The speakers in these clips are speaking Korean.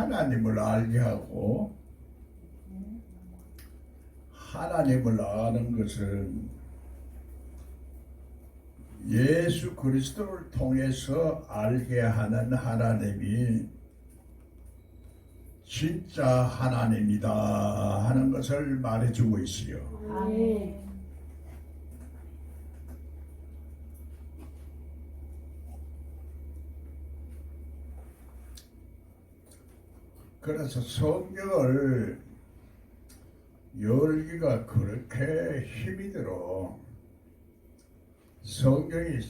하나님을 알게 하고, 하나님을 아는 것은 예수 그리스도를 통해서 알게 하는 하나님이 진짜 하나님이다 하는 것을 말해주고 있어요. 아멘. 그래서 성경을 열기가 그렇게 힘이 들어. 성경이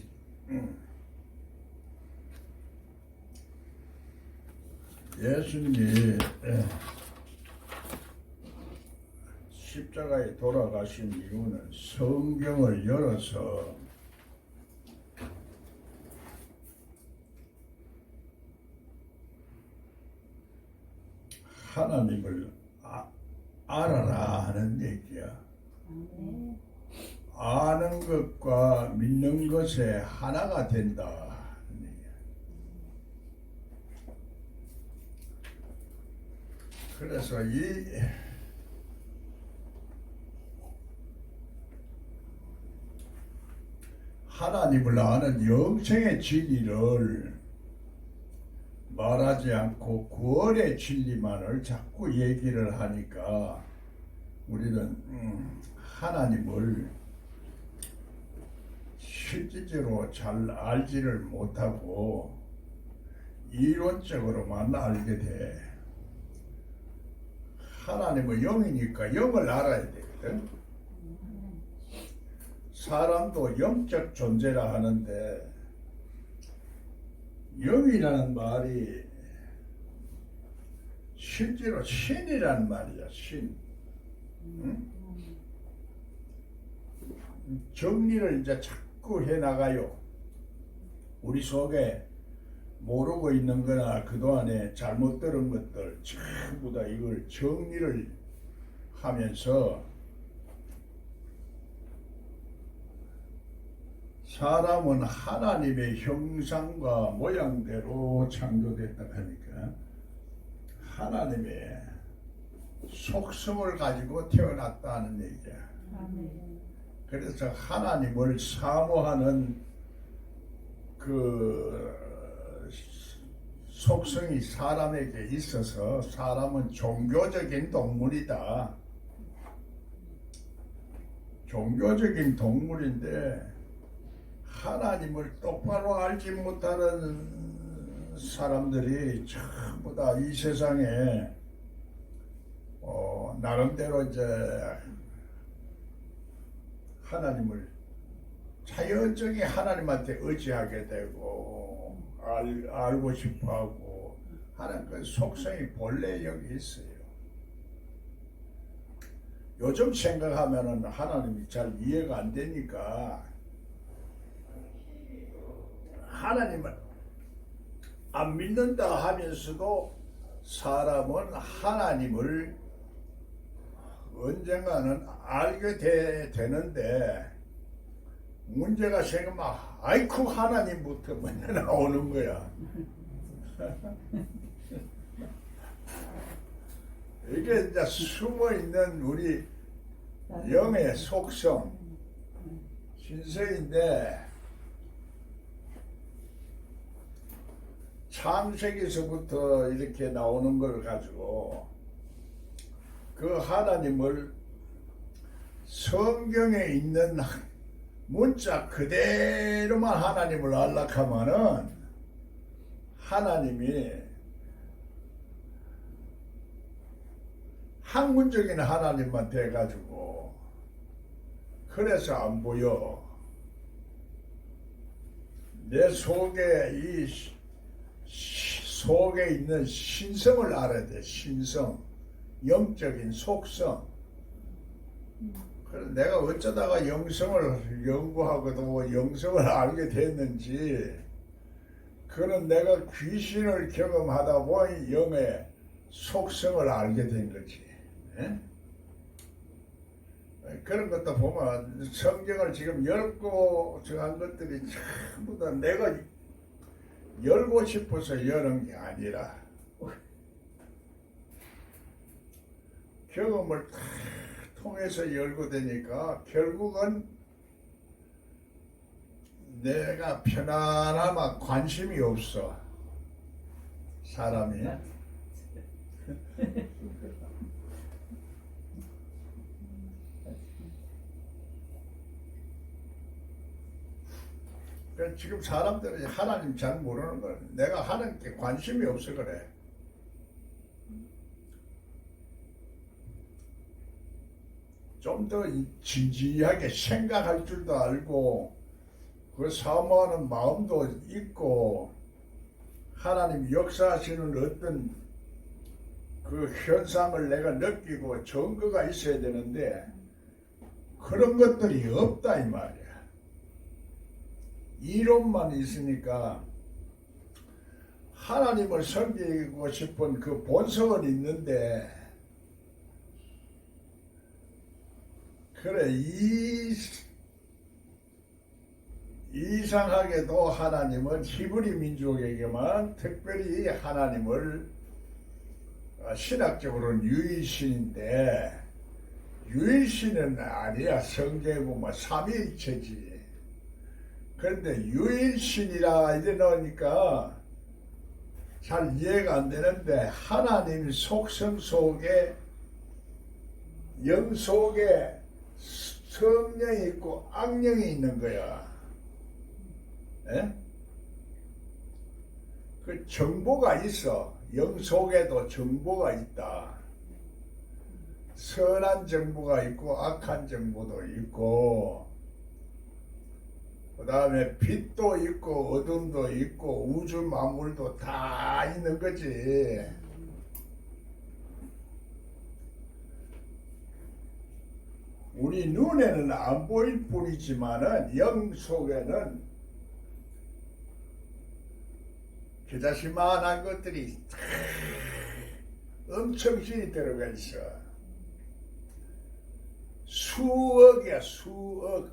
예수님이 십자가에 돌아가신 이유는 성경을 열어서 하나님을 알아라 하는 얘기야. 아는 것과 믿는 것에 하나가 된다 하는 얘기야. 그래서 이 하나님을 아는 영생의 진리를 말하지 않고 구원의 진리만을 자꾸 얘기를 하니까 우리는 하나님을 실질적으로 잘 알지를 못하고 이론적으로만 알게 돼. 하나님은 영이니까 영을 알아야 되거든. 사람도 영적 존재라 하는데 영이라는 말이 실제로 신이라는 말이야. 신. 응? 정리를 이제 자꾸 해나가요. 우리 속에 모르고 있는 거나 그동안에 잘못 들은 것들 전부 다 이걸 정리를 하면서 사람은 하나님의 형상과 모양대로 창조됐다 하니까 하나님의 속성을 가지고 태어났다는 얘기야. 그래서 하나님을 사모하는 그 속성이 사람에게 있어서 사람은 종교적인 동물이다. 종교적인 동물인데 하나님을 똑바로 알지 못하는 사람들이 전부 다 이 세상에 나름대로 이제 하나님을 자연적인 하나님한테 의지하게 되고 알고 싶어하고 하는 그 속성이 본래 여기 있어요. 요즘 생각하면은 하나님이 잘 이해가 안 되니까 하나님을 안 믿는다 하면서도 사람은 하나님을 언젠가는 알게 되는데 문제가 생기면 아이쿠 하나님부터 먼저 나오는 거야. 이게 이제 숨어있는 우리 영의 속성 신세인데 창세기서부터 이렇게 나오는 걸 가지고 그 하나님을 성경에 있는 문자 그대로만 하나님을 알락하면은 하나님이 학문적인 하나님만 돼가지고 그래서 안 보여. 내 속에 속에 있는 신성을 알아야 돼. 신성, 영적인 속성. 그래서 내가 어쩌다가 영성을 연구하고도 영성을 알게 됐는지 그는 내가 귀신을 경험하다 보니 영의 속성을 알게 된 거지. 예? 그런 것도 보면 성경을 지금 열고 정한 것들이 전부 다 내가 열고 싶어서 여는 게 아니라 경험을 다 통해서 열고 되니까 결국은 내가 편안하면 관심이 없어 사람이. 지금 사람들이 하나님 잘 모르는 건 내가 하나님께 관심이 없어 그래. 좀 더 진지하게 생각할 줄도 알고 그 사모하는 마음도 있고 하나님 역사하시는 어떤 그 현상을 내가 느끼고 증거가 있어야 되는데 그런 것들이 없다 이 말이야. 이론만 있으니까 하나님을 섬기고 싶은 그 본성은 있는데 그래 이상하게도 하나님은 히브리 민족에게만 특별히 하나님을 신학적으로는 유일신인데 유일신은 아니야. 성경에 보면 삼위일체지. 그런데 유일신이라 이래 넣으니까 잘 이해가 안 되는데 하나님 속성 속에 영 속에 성령이 있고 악령이 있는 거야. 에? 그 정보가 있어. 영 속에도 정보가 있다. 선한 정보가 있고 악한 정보도 있고 그 다음에 빛도 있고 어둠도 있고 우주 만물도 다 있는 거지. 우리 눈에는 안 보일 뿐이지만은 영 속에는 기다시만한 것들이 엄청 신이 들어가 있어. 수억이야 수억.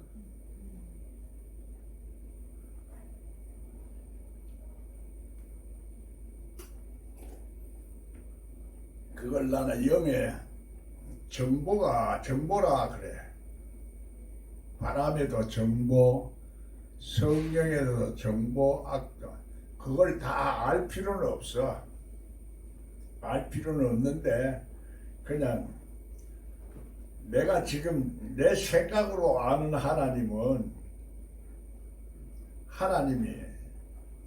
그걸 나는 영의 정보라 그래. 바람에도 정보, 성령에도 정보, 악도. 그걸 다 알 필요는 없어. 알 필요는 없는데 그냥 내가 지금 내 생각으로 아는 하나님은 하나님이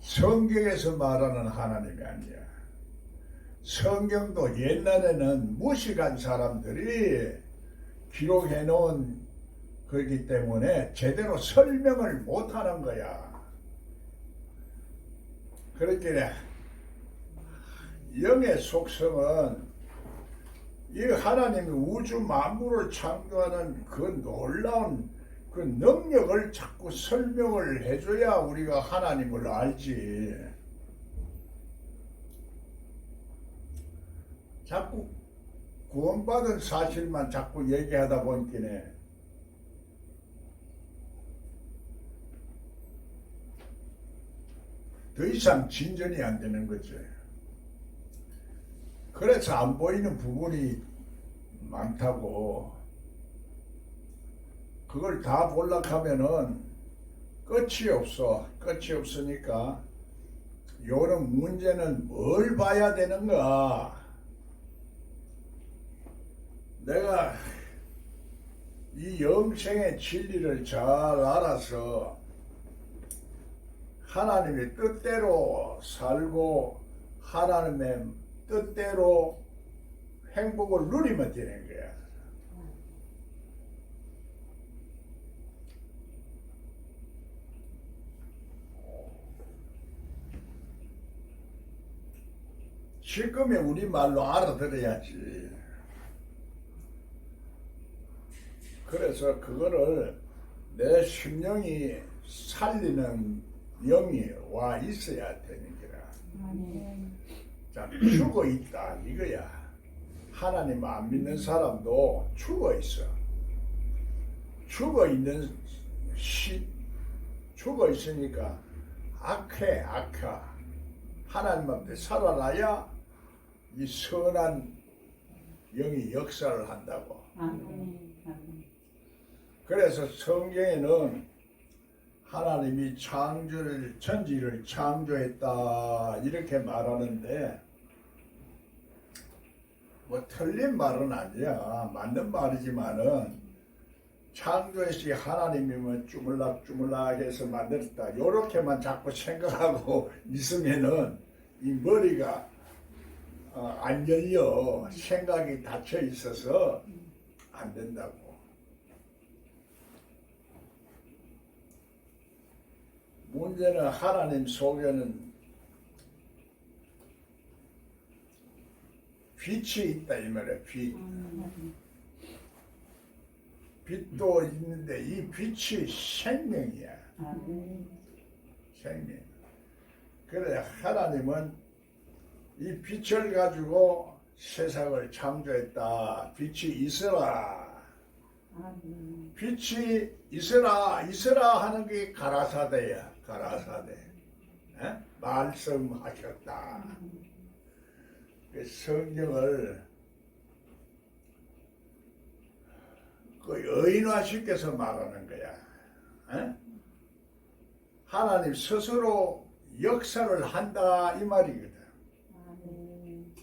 성경에서 말하는 하나님이 아니야. 성경도 옛날에는 무식한 사람들이 기록해 놓은 거기 때문에 제대로 설명을 못하는 거야. 그렇게 영의 속성은 이 하나님이 우주 만물을 창조하는 그 놀라운 그 능력을 자꾸 설명을 해줘야 우리가 하나님을 알지. 자꾸 구원받은 사실만 자꾸 얘기하다 보니까 더 이상 진전이 안 되는 거지. 그래서 안 보이는 부분이 많다고. 그걸 다 보려고 하면은 끝이 없어. 끝이 없으니까 요런 문제는 뭘 봐야 되는가. 내가 이 영생의 진리를 잘 알아서 하나님의 뜻대로 살고 하나님의 뜻대로 행복을 누리면 되는 거야. 지금의 우리말로 알아들어야지. 그래서 그거를 내 심령이 살리는 영이 와 있어야 되는 거라. 자, 죽어 있다 이거야. 하나님 안 믿는 사람도 죽어 있어. 죽어 있으니까 악해. 하나님 앞에 살아나야 이 선한 영이 역사를 한다고. 아멘. 아멘. 그래서 성경에는 하나님이 천지를 창조했다 이렇게 말하는데 뭐 틀린 말은 아니야. 맞는 말이지만은 창조했으니 하나님이면 주물락주물락해서 만들었다. 요렇게만 자꾸 생각하고 있으면은 이 머리가 안 열려. 생각이 닫혀 있어서 안 된다고. 문제는 하나님 속에는 빛이 있다 이 말이야. 빛도 있는데 이 빛이 생명이야. 아멘. 생명. 그래 하나님은 이 빛을 가지고 세상을 창조했다. 빛이 있어라. 아멘. 빛이 있어라 하는 게 가라사대야. 가라사대. 말씀하셨다. 그 성경을 그 여인화시켜서 말하는 거야. 하나님 스스로 역사를 한다 이 말이거든. 아멘.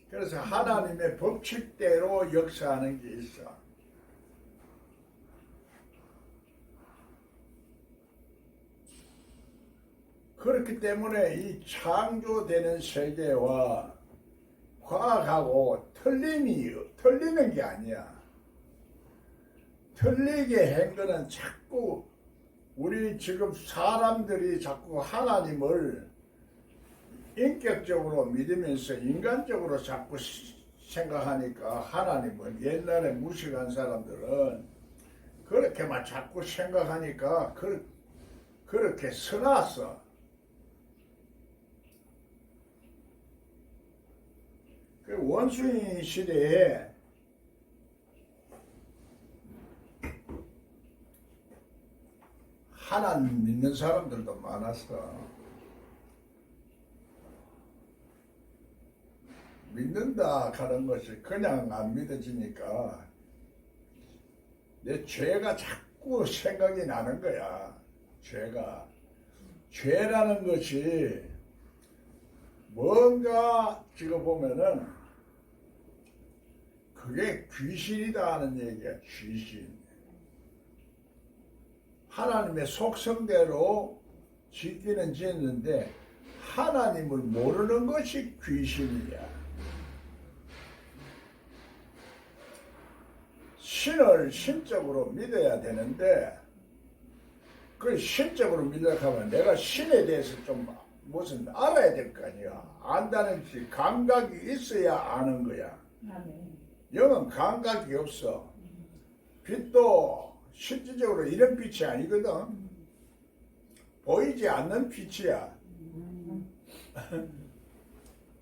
그래서 하나님의 법칙대로 역사하는 게 있어. 그렇기 때문에 이 창조되는 세계와 과학하고 틀리는 게 아니야. 틀리게 한 거는 자꾸 우리 지금 사람들이 자꾸 하나님을 인격적으로 믿으면서 인간적으로 자꾸 생각하니까 하나님은 옛날에 무식한 사람들은 그렇게만 자꾸 생각하니까 그렇게 써놨어. 그 원숭이 시대에 하나님 믿는 사람들도 많았어. 믿는다 하는 것이 그냥 안 믿어지니까 내 죄가 자꾸 생각이 나는 거야. 죄라는 것이 뭔가 지금 보면은 그게 귀신이다 하는 얘기야. 귀신. 하나님의 속성대로 짓기는 짓는데 하나님을 모르는 것이 귀신이야. 신을 신적으로 믿어야 되는데 그 신적으로 믿으려고 하면 내가 신에 대해서 좀 무슨 알아야 될 거 아니야. 안다는 감각이 있어야 아는 거야. 아멘. 영은 감각이 없어. 빛도 실질적으로 이런 빛이 아니거든. 보이지 않는 빛이야.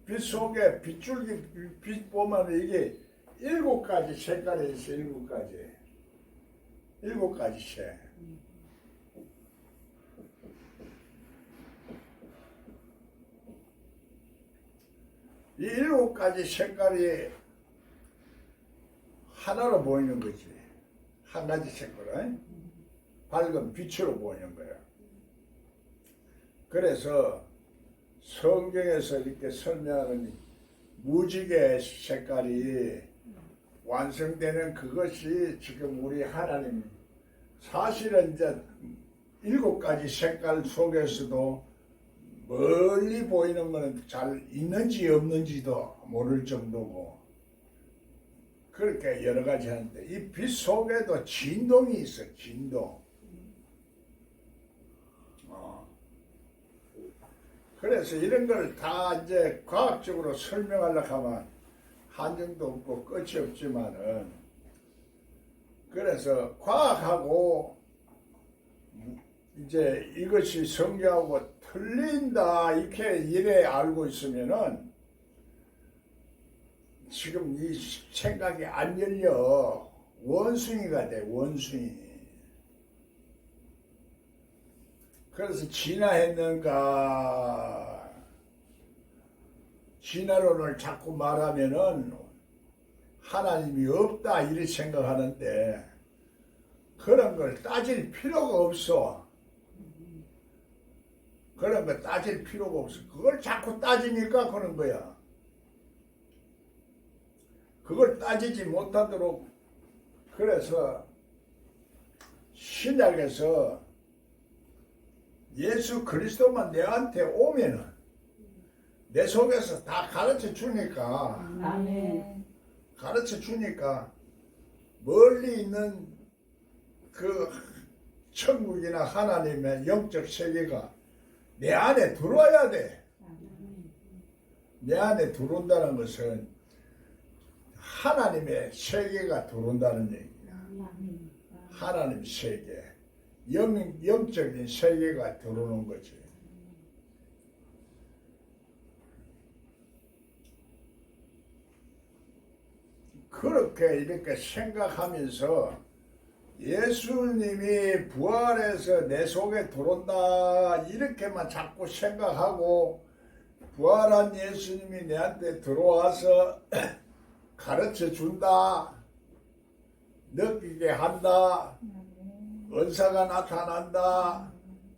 빛 속에 빗줄기 빛 보면 이게 7가지 색깔이 있어. 7가지 색. 이 7가지 색깔이 하나로 보이는 거지. 한 가지 색깔, 밝은 빛으로 보이는 거야. 그래서 성경에서 이렇게 설명하는 무지개 색깔이 완성되는 그것이 지금 우리 하나님 사실은 이제 7가지 색깔 속에서도 멀리 보이는 것은 잘 있는지 없는지도 모를 정도고 그렇게 여러 가지 하는데 이 빛 속에도 진동이 있어. 진동. 그래서 이런 걸 다 이제 과학적으로 설명하려고 하면 한정도 없고 끝이 없지만은 그래서 과학하고 이제 이것이 성경하고 틀린다 이렇게 이래 알고 있으면은 지금 이 생각이 안 열려. 원숭이가 돼. 원숭이. 그래서 진화했는가 진화론을 자꾸 말하면은 하나님이 없다 이렇게 생각하는데 그런 걸 따질 필요가 없어. 그런 거 따질 필요가 없어. 그걸 자꾸 따지니까 그런 거야. 그걸 따지지 못하도록 그래서 신약에서 예수 그리스도만 내한테 오면은 내 속에서 다 가르쳐 주니까 아멘. 가르쳐 주니까 멀리 있는 그 천국이나 하나님의 영적 세계가 내 안에 들어와야 돼. 내 안에 들어온다는 것은 하나님의 세계가 들어온다는 얘기야. 하나님 세계, 영적인 세계가 들어오는 거지. 그렇게 이렇게 생각하면서 예수님이 부활해서 내 속에 들어온다 이렇게만 자꾸 생각하고 부활한 예수님이 내한테 들어와서 가르쳐 준다, 느끼게 한다, 은사가 나타난다,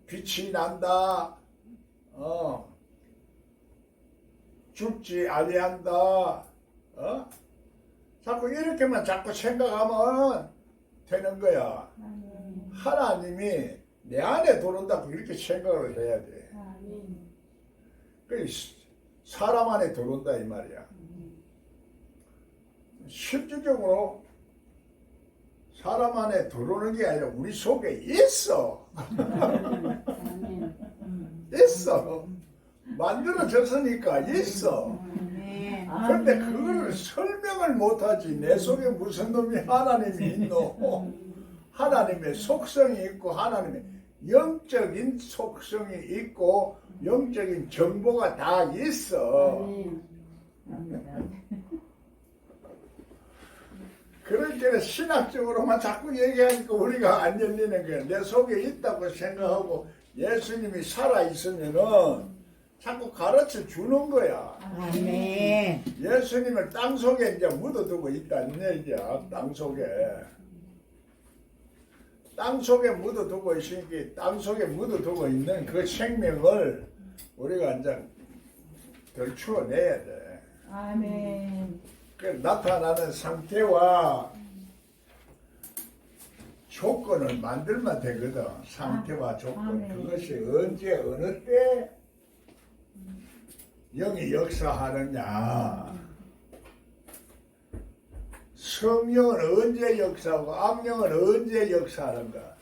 빛이 난다, 죽지 아니한다, 자꾸 이렇게만 자꾸 생각하면 되는 거야. 하나님이 내 안에 들어온다고 이렇게 생각을 해야 돼. 그 사람 안에 들어온다 이 말이야. 실질적으로 사람 안에 들어오는 게 아니라 우리 속에 있어. 있어. 만들어졌으니까 있어. 그런데 그걸 설명을 못하지. 내 속에 무슨 놈이 하나님이 있노? 하나님의 속성이 있고 하나님의 영적인 속성이 있고 영적인 정보가 다 있어. 그러니까 신학적으로만 자꾸 얘기하니까 우리가 안 열리는 거야. 내 속에 있다고 생각하고 예수님이 살아있으면은 자꾸 가르쳐 주는 거야. 아멘. 예수님을 땅 속에 이제 묻어두고 있다는 얘기야. 땅 속에. 땅 속에 묻어두고 있으니까 땅 속에 묻어두고 있는 그 생명을 우리가 이제 덜추어내야 돼. 아멘. 그 나타나는 상태와 조건을 만들면 되거든. 상태와 조건. 그것이 언제 어느 때 영이 역사하느냐. 성령은 언제 역사하고 악령은 언제 역사하는가.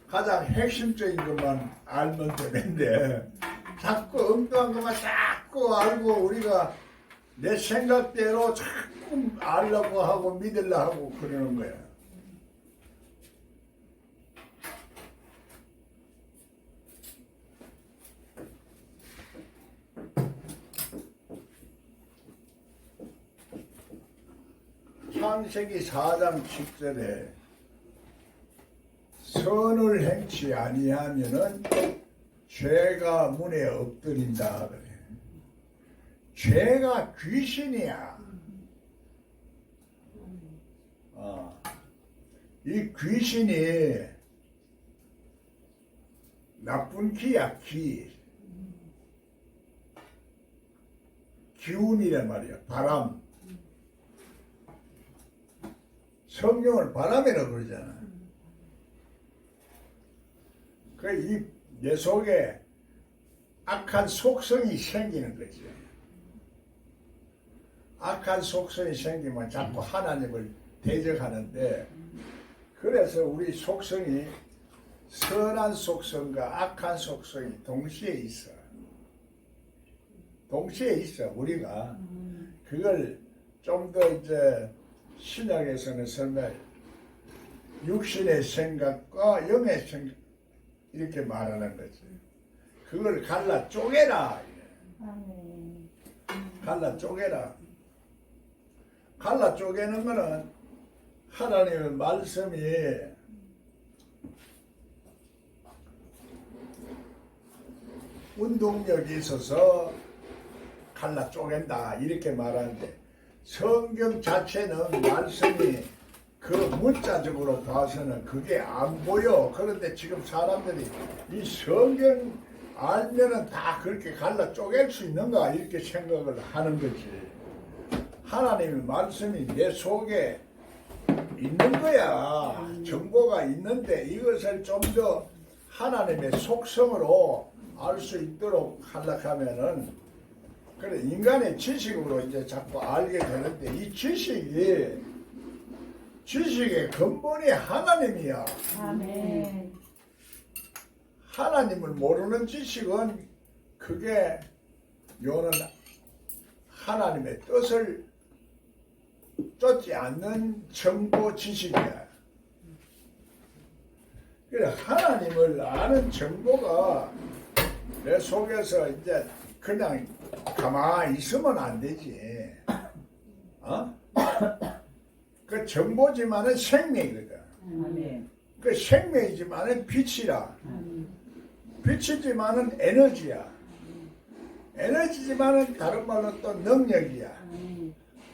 가장 핵심적인 것만 알면 되는데 자꾸 엉뚱한 것만 자꾸 알고 우리가 내 생각대로 자꾸 알려고 하고 믿으려고 하고 그러는 거야. 창세기 4장 10절에 선을 행치 아니하면은 죄가 문에 엎드린다 그래. 죄가 귀신이야. 이 귀신이 나쁜 기야, 기. 기운이란 말이야, 바람. 성령을 바람이라고 그러잖아. 그 내 속에 악한 속성이 생기는 거지. 악한 속성이 생기면 자꾸 하나님을 대적하는데, 그래서 우리 속성이 선한 속성과 악한 속성이 동시에 있어. 동시에 있어, 우리가. 그걸 좀 더 이제 신약에서는 설명해. 육신의 생각과 영의 생각, 이렇게 말하는 거지. 그걸 갈라 쪼개라. 갈라 쪼개라. 갈라 쪼개는 거는 하나님의 말씀이 운동력이 있어서 갈라 쪼갠다 이렇게 말하는데 성경 자체는 말씀이 그 문자적으로 봐서는 그게 안 보여. 그런데 지금 사람들이 이 성경 알면은 다 그렇게 갈라 쪼갤 수 있는가 이렇게 생각을 하는 거지. 하나님의 말씀이 내 속에 있는 거야. 정보가 있는데 이것을 좀 더 하나님의 속성으로 알 수 있도록 하려면은 그래 인간의 지식으로 이제 자꾸 알게 되는데 이 지식의 근본이 하나님이야. 아멘. 하나님을 모르는 지식은 그게 요는 하나님의 뜻을 쫓지 않는 정보 지식이야. 그래 하나님을 아는 정보가 내 속에서 이제 그냥 가만히 있으면 안 되지. 어? 그 정보지만은 생명이거든. 아멘. 그 생명이지만은 빛이라. 빛이지만은 에너지야. 에너지지만은 다른 말로 또 능력이야.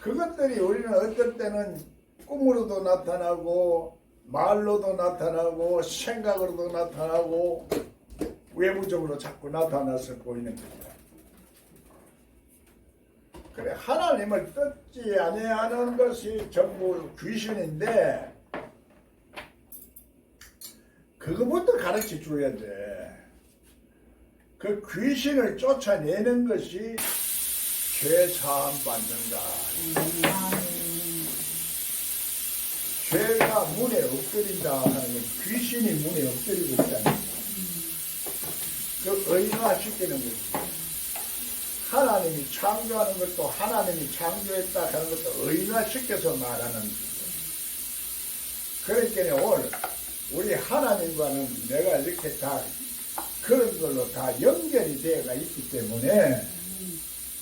그것들이 우리는 어떨 때는 꿈으로도 나타나고 말로도 나타나고 생각으로도 나타나고 외부적으로 자꾸 나타나서 보이는 거야. 그래 하나님을 뜻지 아니하는 것이 전부 귀신인데 그거부터 가르쳐 줘야 돼. 그 귀신을 쫓아내는 것이 죄 사함 받는다. 죄가 문에 엎드린다 하는 건 귀신이 문에 엎드리고 있다는 거야. 그 의인화시키는 거지. 하나님이 창조하는 것도 하나님이 창조했다 하는 것도 의인화시켜서 말하는 거죠. 그러니까 오늘 우리 하나님과는 내가 이렇게 다 그런 걸로 다 연결이 되어가 있기 때문에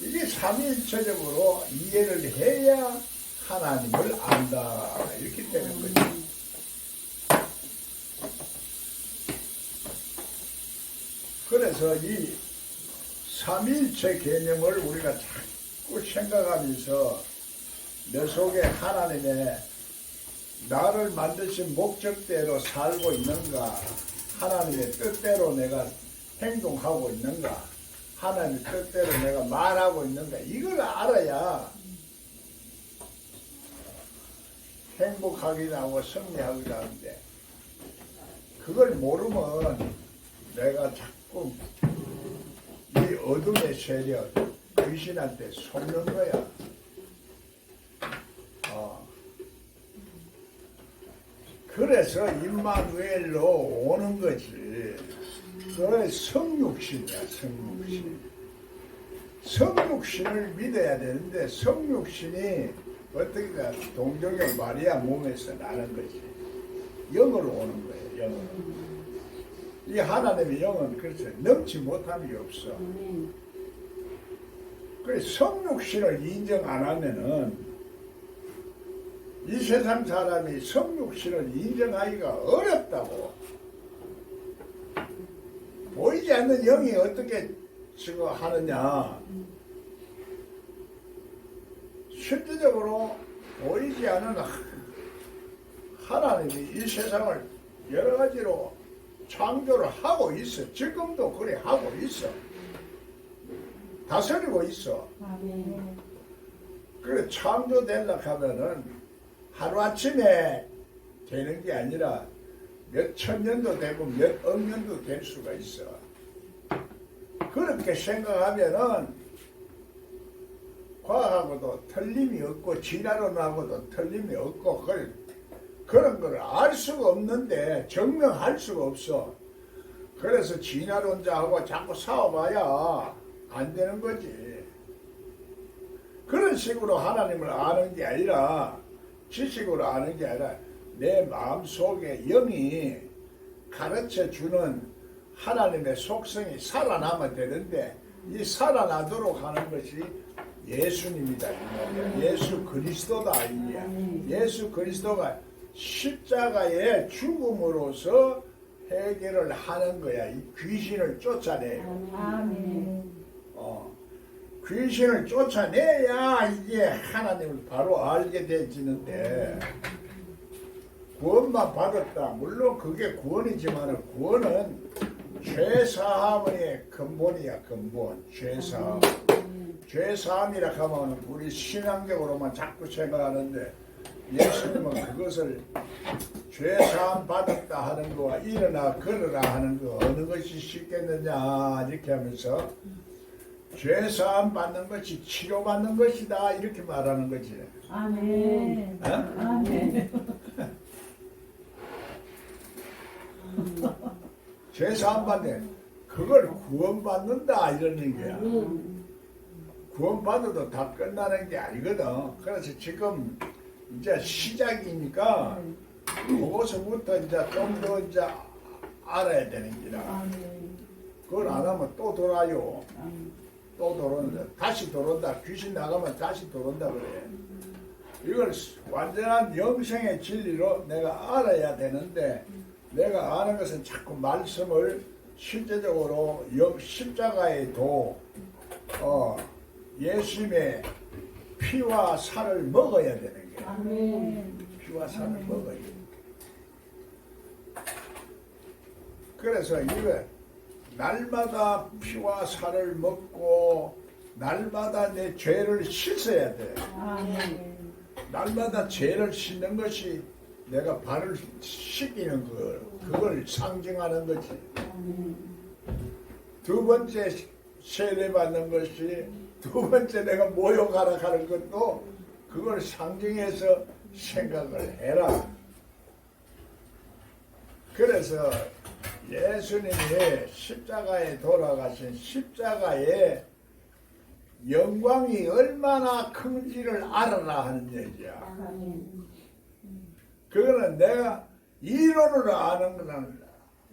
이게 삼위일체적으로 이해를 해야 하나님을 안다 이렇게 되는 거죠. 그래서 이 삼위일체 개념을 우리가 자꾸 생각하면서 내 속에 하나님의 나를 만드신 목적대로 살고 있는가, 하나님의 뜻대로 내가 행동하고 있는가, 하나님의 뜻대로 내가 말하고 있는가, 이걸 알아야 행복하기도 하고 승리하기도 하는데, 그걸 모르면 내가 자꾸 이 어둠의 세력, 귀신한테 속는 거야. 그래서 임마누엘로 오는 거지. 그게 성육신이야, 성육신. 성육신을 믿어야 되는데 성육신이 어떻게 동정의 마리아 몸에서 나는 거지. 영으로 오는 거예요, 영으로. 이 하나님의 영은 그래서 넘지 못함이 없어. 그래서 성육신을 인정 안 하면은 이 세상 사람이 성육신을 인정하기가 어렵다고. 보이지 않는 영이 어떻게 지금 하느냐. 실질적으로 보이지 않는 하나님이 이 세상을 여러 가지로 창조를 하고 있어. 지금도 그래 하고 있어. 다스리고 있어. 그래 창조되려고 하면은 하루아침에 되는 게 아니라 몇 천년도 되고 몇 억년도 될 수가 있어. 그렇게 생각하면은 과학하고도 틀림이 없고 진화론하고도 틀림이 없고 그런 걸 알 수가 없는데 증명할 수가 없어. 그래서 진화론자하고 자꾸 싸워봐야 안 되는 거지. 그런 식으로 하나님을 아는 게 아니라 지식으로 아는 게 아니라 내 마음속에 영이 가르쳐주는 하나님의 속성이 살아나면 되는데 이 살아나도록 하는 것이 예수님이다. 예수 그리스도다. 예수 그리스도가 십자가의 죽음으로서 해결을 하는 거야. 이 귀신을 쫓아내요. 귀신을 쫓아내야 이게 하나님을 바로 알게 되지는데 구원만 받았다. 물론 그게 구원이지만 구원은 죄사함의 근본이야. 근본 죄사함. 죄사함이라 하면 우리 신앙적으로만 자꾸 생각하는데 예수님은 그것을 죄사함 받았다 하는 거와 일어나 걸으라 하는 거 어느 것이 쉽겠느냐 이렇게 하면서 죄사함 받는 것이 치료받는 것이다 이렇게 말하는 거지. 아멘. 어? 아멘. 죄사함 받네. 그걸 구원받는다 이러는 거야. 구원받아도 다 끝나는 게 아니거든. 그래서 지금 이제 시작이니까 그것부터 이제 좀 더 이제 알아야 되는 기라. 아멘. 그걸 안 하면 또 돌아요. 아멘. 또 돌아온다. 다시 돌아온다. 귀신 나가면 다시 돌아온다 그래. 이걸 완전한 영생의 진리로 내가 알아야 되는데 내가 아는 것은 자꾸 말씀을 실제적으로 십자가의 도 예수님의 피와 살을 먹어야 되는 거야. 아멘. 피와 살을 먹어야 돼. 그래서 이거 날마다 피와 살을 먹고 날마다 내 죄를 씻어야 돼. 아멘. 날마다 죄를 씻는 것이 내가 발을 씻기는 그걸 상징하는 거지. 아멘. 두 번째 세례 받는 것이 두 번째 내가 모욕하라 하는 것도 그걸 상징해서 생각을 해라. 그래서 예수님이 십자가에 돌아가신 십자가의 영광이 얼마나 큰지를 알아라 하는 얘기야. 아멘. 그거는 내가 이론으로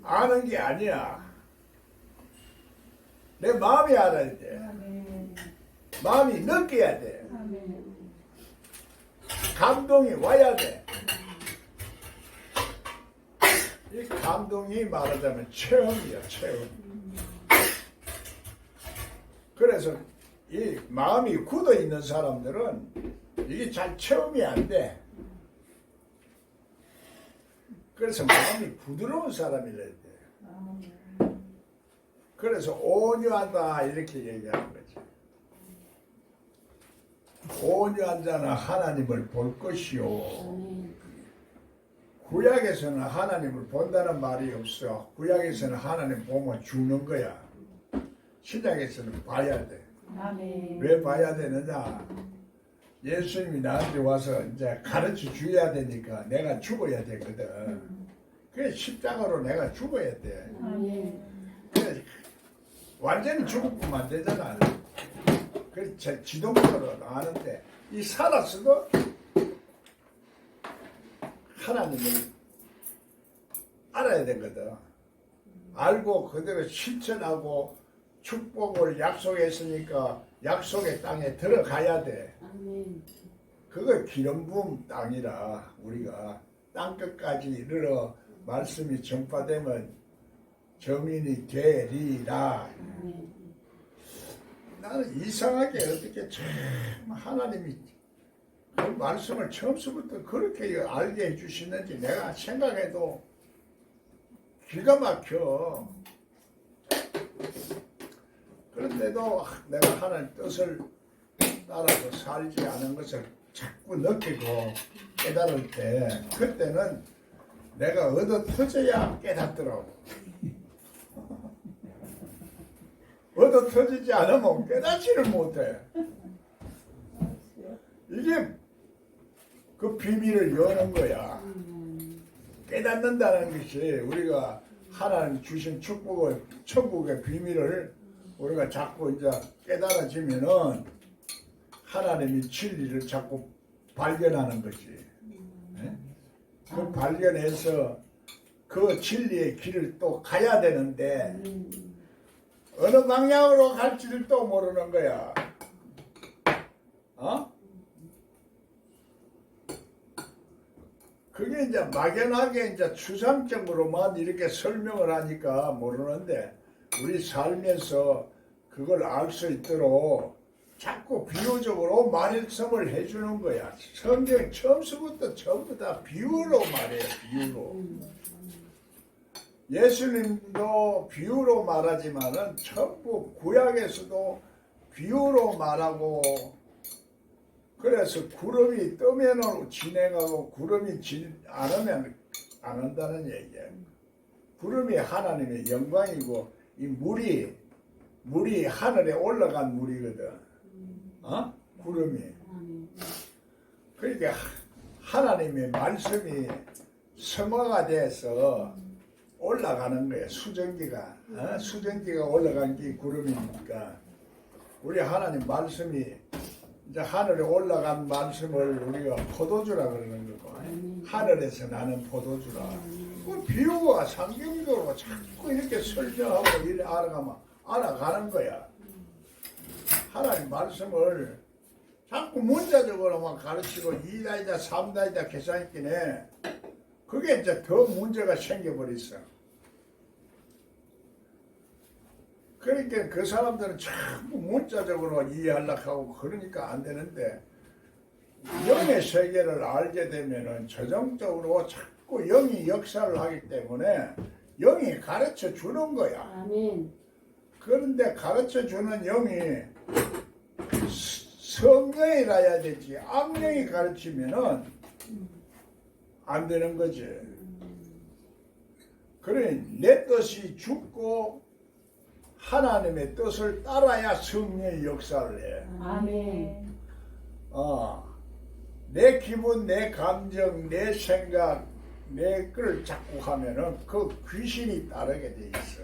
아는 게 아니야. 내 마음이 알아야 돼. 아멘. 마음이 느껴야 돼. 아멘. 감동이 와야 돼. 이 감동이 말하자면 체험이야, 체험. 그래서 이 마음이 굳어 있는 사람들은 이게 잘 체험이 안 돼. 그래서 마음이 부드러운 사람이래야 돼. 아멘. 그래서 온유하다 이렇게 얘기하는 거지. 온유한 자는 하나님을 볼 것이요. 아멘. 구약에서는 하나님을 본다는 말이 없어. 구약에서는 하나님 보면 죽는 거야. 신약에서는 봐야 돼. 아멘. 왜 봐야 되느냐? 예수님이 나한테 와서 이제 가르쳐 줘야 되니까 내가 죽어야 되거든. 그래서 십자가로 내가 죽어야 돼. 아멘. 그래서 완전히 죽으면 안 되잖아. 그래서 지동적으로 아는데 이 살았어도 하나님을 알아야 되거든. 알고 그대로 실천하고 축복을 약속했으니까 약속의 땅에 들어가야 돼. 아멘. 그거 기름 부은 땅이라 우리가 땅끝까지 이르러 말씀이 전파되면 정인이 되리라. 아멘. 나는 이상하게 어떻게 참 하나님이 그 말씀을 처음부터 그렇게 알게 해주시는지 내가 생각해도 기가 막혀. 그런데도 내가 하나님 뜻을 따라서 살지 않은 것을 자꾸 느끼고 깨달을 때 그때는 내가 얻어 터져야 깨닫더라고. 얻어 터지지 않으면 깨닫지를 못해. 이게 그 비밀을 여는 거야. 깨닫는다는 것이 우리가 하나님 주신 축복을, 천국의 비밀을 우리가 자꾸 이제 깨달아지면은 하나님이 진리를 자꾸 발견하는 거지. 네? 그 발견해서 그 진리의 길을 또 가야 되는데 어느 방향으로 갈지를 또 모르는 거야. 어? 그게 이제 막연하게 이제 추상적으로만 이렇게 설명을 하니까 모르는데 우리 살면서 그걸 알 수 있도록 자꾸 비유적으로 말씀을 해주는 거야. 성경 처음부터 전부 다 비유로 말해요. 비유로. 예수님도 비유로 말하지만은 전부 구약에서도 비유로 말하고, 그래서 구름이 뜨면은 진행하고 구름이 않으면 안 한다는 얘기예요. 구름이 하나님의 영광이고 이 물이 하늘에 올라간 물이거든. 구름이. 그러니까 하나님의 말씀이 성화가 돼서 올라가는 거예요. 수증기가. 수증기가 올라간 게 구름이니까. 우리 하나님 말씀이 이제 하늘에 올라간 말씀을 우리가 포도주라 그러는 거고, 하늘에서 나는 포도주라. 그 비유가 상징적으로 자꾸 이렇게 설명하고 이래 알아가는 거야. 하나님 말씀을 자꾸 문자적으로만 가르치고 2다이다 3다이다 계산했기네. 그게 이제 더 문제가 생겨버렸어. 그러니까 그 사람들은 자꾸 문자적으로 이해하려고 하고 그러니까 안 되는데, 영의 세계를 알게 되면은 최종적으로 자꾸 영이 역사를 하기 때문에 영이 가르쳐 주는 거야. 아멘. 그런데 가르쳐 주는 영이 성령이라야 되지, 악령이 가르치면은 안 되는 거지. 그래, 내 뜻이 죽고 하나님의 뜻을 따라야 성령의 역사를 해. 아멘. 내 기분, 내 감정, 내 생각, 내 걸 자꾸 하면은 그 귀신이 따르게 돼 있어.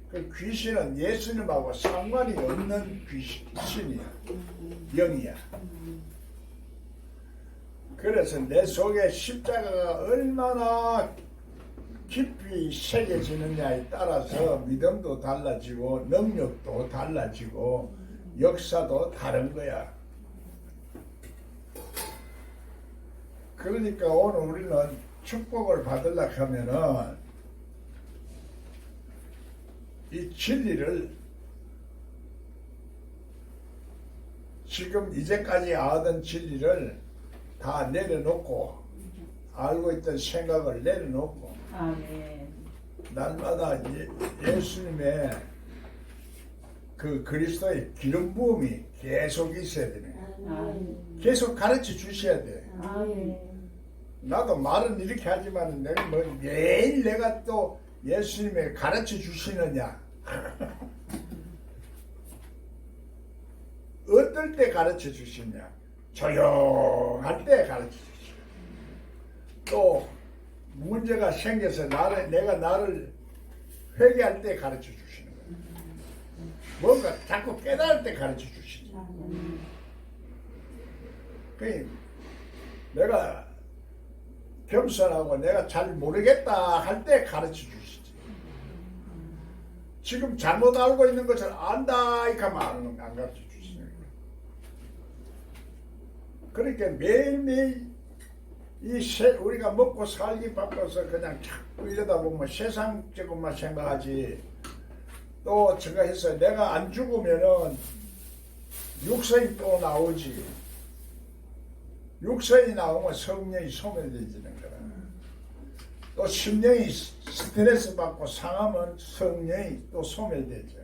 그 귀신은 예수님하고 상관이 없는 귀신이야. 영이야. 그래서 내 속에 십자가가 얼마나 깊이 새겨지느냐에 따라서 믿음도 달라지고 능력도 달라지고 역사도 다른 거야. 그러니까 오늘 우리는 축복을 받으려고 하면은 이 진리를 지금 이제까지 알던 진리를 다 내려놓고, 알고 있던 생각을 내려놓고, 아멘. 날마다 예수님의 그 그리스도의 기름 부음이 계속 있어야 되는 거예요. 아멘. 계속 가르쳐 주셔야 돼. 아멘. 나도 말은 이렇게 하지만 내가 뭐 매일 내가 또 예수님의 가르쳐 주시느냐? 어떨 때 가르쳐 주시냐? 조용할 때 가르쳐 주시냐? 또 문제가 생겨서 내가 나를 회개할 때 가르쳐 주시는 거예요. 뭔가 자꾸 깨달을 때 가르쳐 주시죠. 그러니까 내가 겸손하고 내가 잘 모르겠다 할 때 가르쳐 주시지. 지금 잘못 알고 있는 것을 안다 이렇게 하면 안 가르쳐 주시는 거예요. 그러니까 매일매일 우리가 먹고 살기 바빠서 그냥 자꾸 이러다 보면 세상적으로만 생각하지. 또 제가 해서 내가 안 죽으면은 육성이 또 나오지. 육성이 나오면 성령이 소멸되지는 거라. 또 심령이 스트레스 받고 상하면 성령이 또 소멸되죠.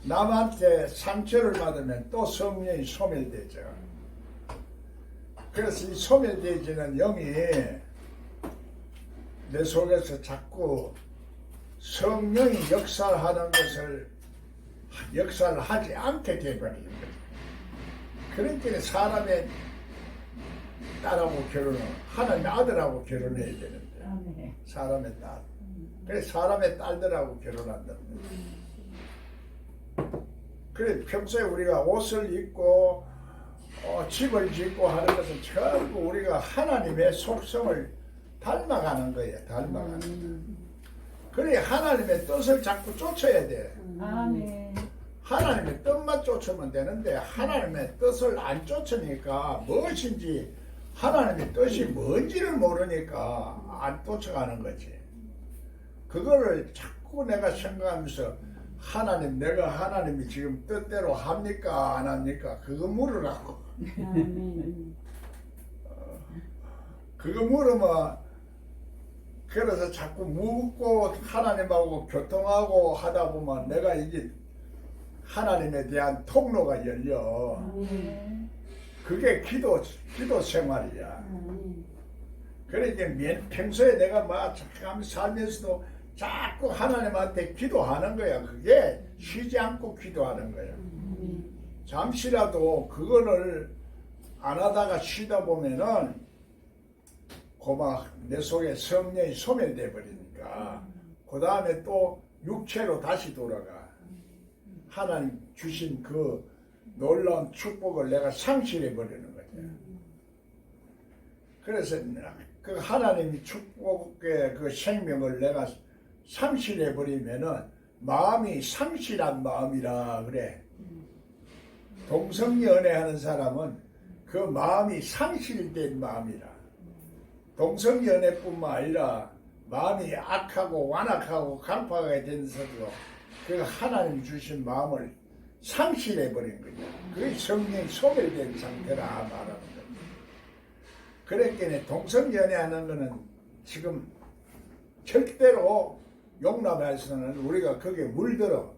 남한테 상처를 받으면 또 성령이 소멸되죠. 그래서 이 소멸되지는 영이 내 속에서 자꾸 성령이 역사하는 것을 역사를 하지 않게 되어버리는 거죠. 그러니까 사람의 딸하고 결혼을, 하나님의 아들하고 결혼해야 되는데, 사람의 딸. 그래서 사람의 딸들하고 결혼한다는 거예요. 그래 평소에 우리가 옷을 입고 집을 짓고 하는 것은 전부 우리가 하나님의 속성을 닮아가는 거예요. 닮아가는 거예요. 그래 하나님의 뜻을 자꾸 쫓아야 돼. 아멘. 하나님의 뜻만 쫓으면 되는데 하나님의 뜻을 안 쫓으니까 무엇인지 하나님의 뜻이 뭔지를 모르니까 안 쫓아가는 거지. 그거를 자꾸 내가 생각하면서 하나님, 내가 하나님이 지금 뜻대로 합니까 안 합니까? 그거 물으라고. 아멘. 그거 물으면 그래서 자꾸 묻고 하나님하고 교통하고 하다 보면 내가 이게 하나님에 대한 통로가 열려. 아멘. 그게 기도 생활이야. 아멘. 그러니까 평소에 내가 막 살면서도 자꾸 하나님한테 기도하는 거야. 그게 쉬지 않고 기도하는 거야. 아멘. 잠시라도 그거를 안 하다가 쉬다 보면은 고막 내 속에 성령이 소멸돼 버리니까 그 다음에 또 육체로 다시 돌아가. 하나님 주신 그 놀라운 축복을 내가 상실해 버리는 거죠. 그래서 그 하나님이 축복의 그 생명을 내가 상실해 버리면은 마음이 상실한 마음이라 그래. 동성연애하는 사람은 그 마음이 상실된 마음이라. 동성연애뿐만 아니라 마음이 악하고 완악하고 강팍하게 된서도 그 하나님 주신 마음을 상실해 버린 거죠. 그게 성령이 소멸된 상태라 말하는 거죠. 그랬기에 동성연애하는 거는 지금 절대로 용납해서는 우리가 거기에 물들어.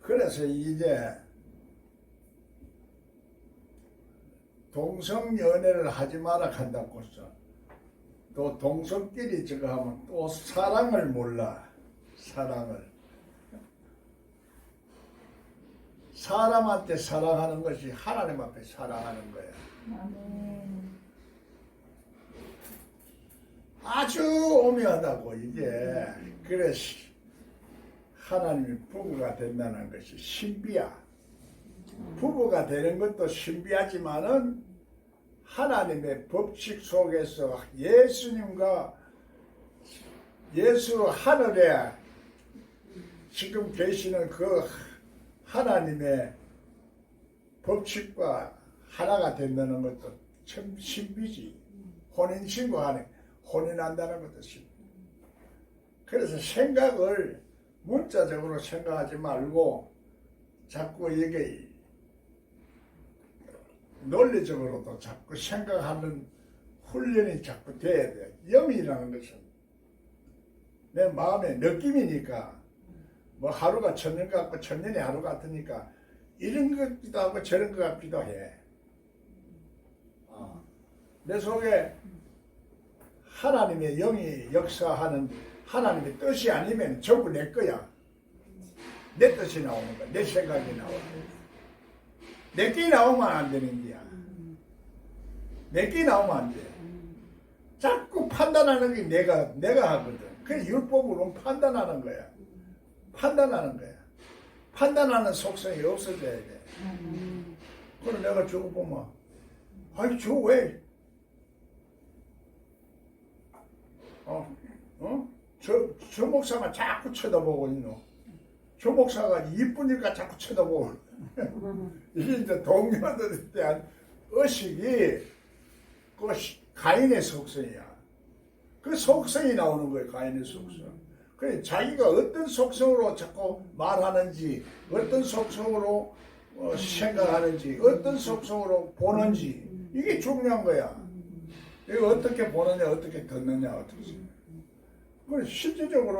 그래서 이제 동성연애를 하지 마라 한다고서 또 동성끼리 저거 하면 또 사랑을 몰라. 사람한테 사랑하는 것이 하나님 앞에 사랑하는 거야. 아멘. 아주 오묘하다고 이게. 그래서 하나님이 부부가 된다는 것이 신비야. 부부가 되는 것도 신비하지만은 하나님의 법칙 속에서 예수님과 예수 하늘에 지금 계시는 그 하나님의 법칙과 하나가 된다는 것도 참 신비지. 혼인신고하는 혼인한다는 것도 신비. 그래서 생각을 문자적으로 생각하지 말고 자꾸 이게 논리적으로도 자꾸 생각하는 훈련이 자꾸 돼야 돼. 영이라는 것은 내 마음의 느낌이니까 뭐 하루가 천년 같고 천년이 하루 같으니까 이런 것 같기도 하고 저런 것 같기도 해. 내 속에 하나님의 영이 역사하는 하나님의 뜻이 아니면 전부 내 거야. 내 뜻이 나오는 거야. 내 생각이 나와. 내게 나오면 안 되는 거야. 내게 나오면 안 돼. 자꾸 판단하는 게 내가 하거든. 그게 율법으로는 판단하는 거야. 판단하는 속성이 없어져야 돼. 그럼 내가 저거 보면, 아니, 저 왜? 저 목사가 자꾸 쳐다보고 있노. 저 목사가 이쁘니까 자꾸 쳐다보고. 이게 이제 동료들에 대한 의식이 그 가인의 속성이야. 그 속성이 나오는 거예요, 가인의 속성. 그래, 자기가 어떤 속성으로 자꾸 말하는지, 어떤 속성으로 생각하는지, 어떤 속성으로 보는지, 이게 중요한 거야. 이거 어떻게 보느냐, 어떻게 듣느냐, 어떻게. 그래, 실질적으로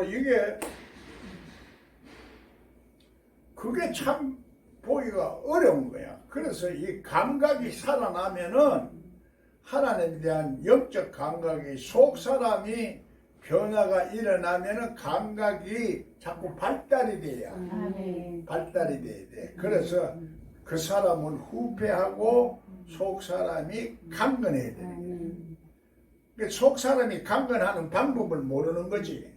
그게 참 보기가 어려운 거야. 그래서 이 감각이 살아나면은 하나님에 대한 영적 감각이 속 사람이 변화가 일어나면은 감각이 자꾸 발달이 돼야. 아멘. 발달이 돼야 돼. 그래서 그 사람은 후패하고 속 사람이 강건해야 돼. 속 사람이 강건하는 방법을 모르는 거지.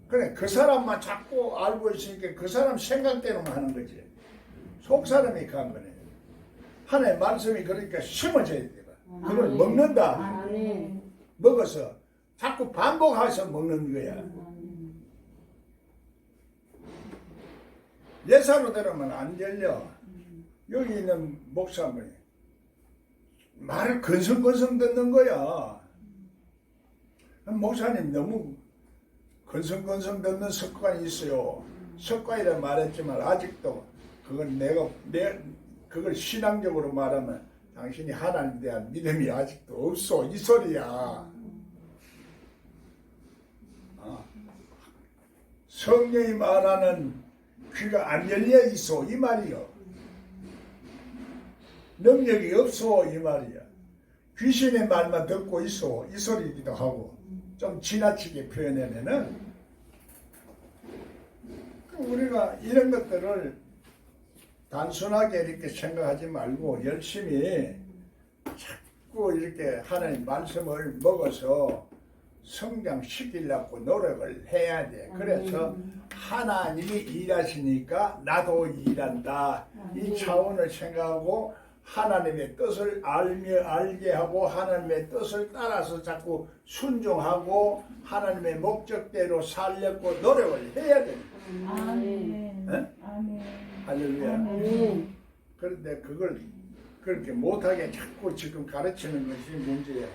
그래, 그 사람만 자꾸 알고 있으니까 그 사람 생각대로만 하는 거지. 속 사람이 강건해. 하나님의 말씀이 그러니까 심어져야 돼. 그걸 먹는다. 아멘. 먹어서 자꾸 반복해서 먹는 거야. 예사로 들으면 안 열려. 여기 있는 목사님이 말을 건성건성 듣는 거야. 목사님 너무 건성건성 듣는 습관이 있어요. 습관이라 말했지만 아직도 그건 그걸 신앙적으로 말하면 당신이 하나님에 대한 믿음이 아직도 없어 이 소리야. 성령이 말하는 귀가 안 열려 있어 이 말이요. 능력이 없어 이 말이야. 귀신의 말만 듣고 있어 이 소리기도 하고 좀 지나치게 표현하면은 우리가 이런 것들을 단순하게 이렇게 생각하지 말고 열심히 자꾸 이렇게 하나님 말씀을 먹어서 성장시키려고 노력을 해야 돼. 그래서 하나님이 일하시니까 나도 일한다. 이 차원을 생각하고 하나님의 뜻을 알게 하고 하나님의 뜻을 따라서 자꾸 순종하고 하나님의 목적대로 살려고 노력을 해야 됩니다. 아멘. 네? 아멘. 할렐루야. 아멘. 그런데 그걸 그렇게 못하게 자꾸 지금 가르치는 것이 문제야.